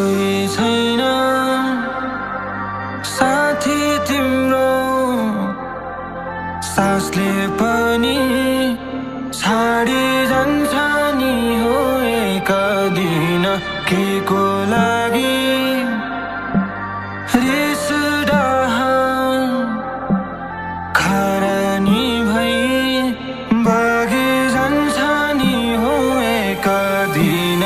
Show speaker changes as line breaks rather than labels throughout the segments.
कोही छैन साथी तिम्रो सासले पनि छाडी जान्छ नि हो एक दिन के को लागि रिस डाह खरानी भई बगी जान्छ नि हो एक दिन।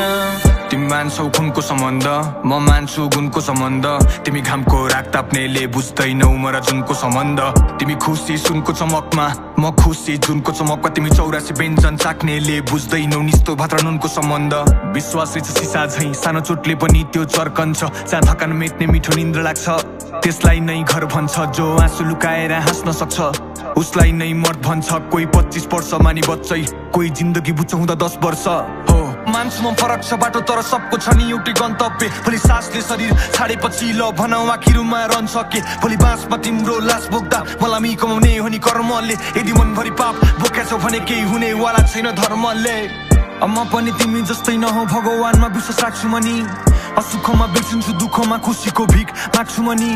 तिमी मान्छौ खुनको सम्बन्ध म मान्छु गुणको सम्बन्ध तिमी घामको राग ताप्नेले बुझ्दैनौ म र जुनको सम्बन्ध तिमी खुसी सुनको चमकमा म खुसी जुनको चमकमा तिमी 84 व्यञ्जन चाख्नेले बुझ्दैनौ निस्तो भात्र नुनको सम्बन्ध विश्वास रहेछ सिसा झैं सानो चोटले पनि त्यो चर्कन्छ जहाँ थकान मेट्ने मिठो निन्द्रा लाग्छ त्यसलाई नै घर भन्छ जो आँसु लुकाएर हाँस्न सक्छ उसलाई नै मर्द भन्छ कोही 25 वर्ष मानि बच्चै कोही जिन्दगी बुझ्छ हुँदा 10 वर्ष हो मान्छेमा फरक छ बाटो तर सबको छ नि एउटै गन्तव्य भोलि सासले शरीर छाडेपछि ल भनौ आखिरमा रहन सके भोलि बाँसमा तिम्रो लास बोक्दा मलाई कमाउने हो नि कर्मले यदि मनभरि पाप बोकेछौ भने केही हुनेवाला छैन धर्मले म पनि तिमी जस्तै नहो भगवानमा विश्वास राख्छु मनी असुखमा बिर्सिन्छु दुःखमा खुसीको भिख माग्छु मनी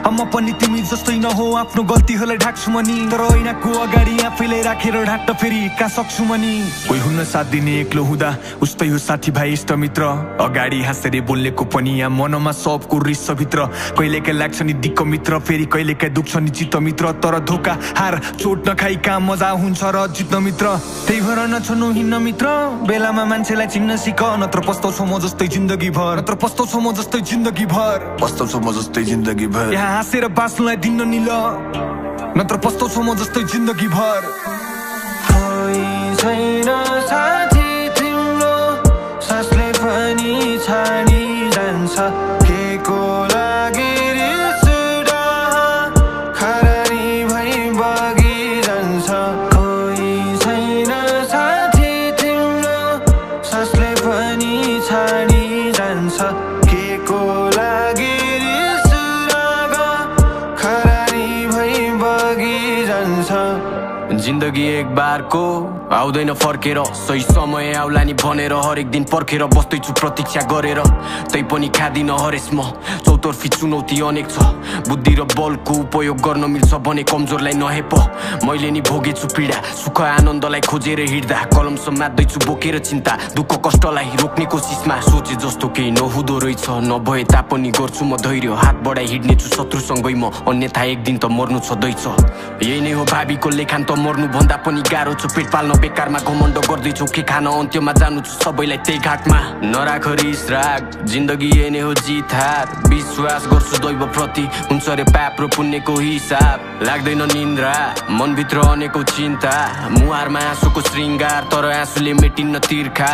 म पनि तिमी जस्तै नहो आफ्नो गल्तीहरूलाई ढाक्छु मनी तर ऐनाको अगाडि आफैलाई राखेर ढाक्न फेरि कहाँ सक्छु मनी कोही हुन साथ दिने एक्लो हुँदा उस्तै हो साथी भाइ इष्ट मित्र अगाडि हाँसेर बोल्नेको पनि यहाँ मनमा सबको रिस भित्र कहिलेकाहीँ लाग्छ नि दिक्क मित्र फेरि कहिलेकाहीँ दुख्छ नि चित्त मित्र तर धोका हार चोट नखाई कहाँ मजा हुन्छ र जित्न मित्र त्यही भएर नछोड्नु हिँड्न मित्र बेलामा मान्छेलाई चिन्न सिक नत्र पस्ताउँछौ म जस्तै जिन्दगी भर नत्र पस्ताउँछौ म जस्तै जिन्दगी भर पस्ताउँछौ म जस्तै जिन्दगी भर हाँसेर बाँच्नुलाई दिन्न नि ल नत्र पस्ताउँछौ म जस्तै जिन्दगी भर कोही छैन साथी तिम्रो सासले पनि छाडी जान्छ के को लागि रिस डाह खरानी भई बगी जान्छ कोही छैन साथी तिम्रो सासले पनि छाडी जान्छ के को लागि जिन्दगी एक बारको आउँदैन फर्केर सही समय आउला नि भनेर हरेक दिन पर्खेर बस्दैछु प्रतीक्षा गरेर तैपनि खादिन हरेस म चौतर्फी चुनौती अनेक छ बुद्धि र बलको उपयोग गर्न मिल्छ भने कमजोरलाई नहेप मैले नि भोगेछु पीडा सुख आनन्दलाई खोजेर हिँड्दा कलम समात्दैछु बोकेर चिन्ता दुःख कष्टलाई रोक्ने कोसिसमा सोचे जस्तो केही नहुँदो रहेछ नभए तापनि गर्छु म धैर्य हात बढाइ हिँड्नेछु शत्रुसँगै म अन्यथा एक दिन त मर्नु छँदैछ यही नै हो भावीको लेखान त मर्नु भन्दा पनि गाह्रो छ पेट पाल्न बेकारमा घमण्ड गर्दैछु के खान अन्त्यमा जानु छु सबैलाई त्यही घाटमा नराख रिस राग जिन्दगी यही नै हो जित हार विश्वास गर्छु दैव प्रति हुन्छ रे पाप र पुण्यको हिसाब लाग्दैन निन्द्रा मनभित्र अनेकौं चिन्ता मुहारमा आँसुको श्रृङ्गार तर आँसुले मेटिन्न तिर्खा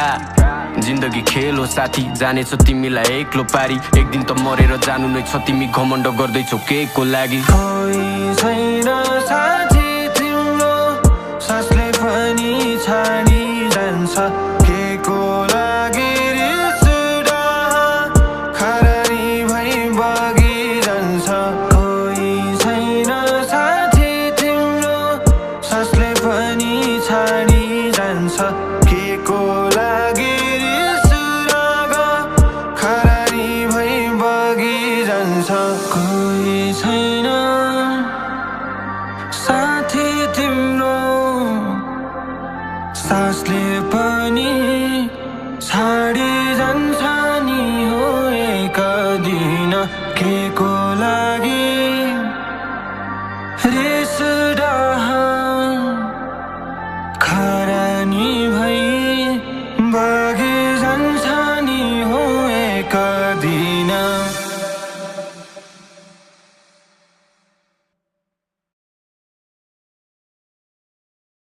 जिन्दगी खेल हो साथी जानेछ तिमीलाई एक्लो पारी एक दिन त मरेर जानु नै छ तिमी घमण्ड गर्दैछौ के को लागि कोही छैन साथी तिम्रो सासले पनि छाडी जान्छ के को लागि रिस डाह खरानी भई बगी जान्छ कोही छैन साथी तिम्रो सासले पनि छाडी जान्छ के को लागि रिस डाह खरानी भई बगी जान्छ कोही छैन साथी तिम्रो सासले पनि छाडी जान्छ नि हो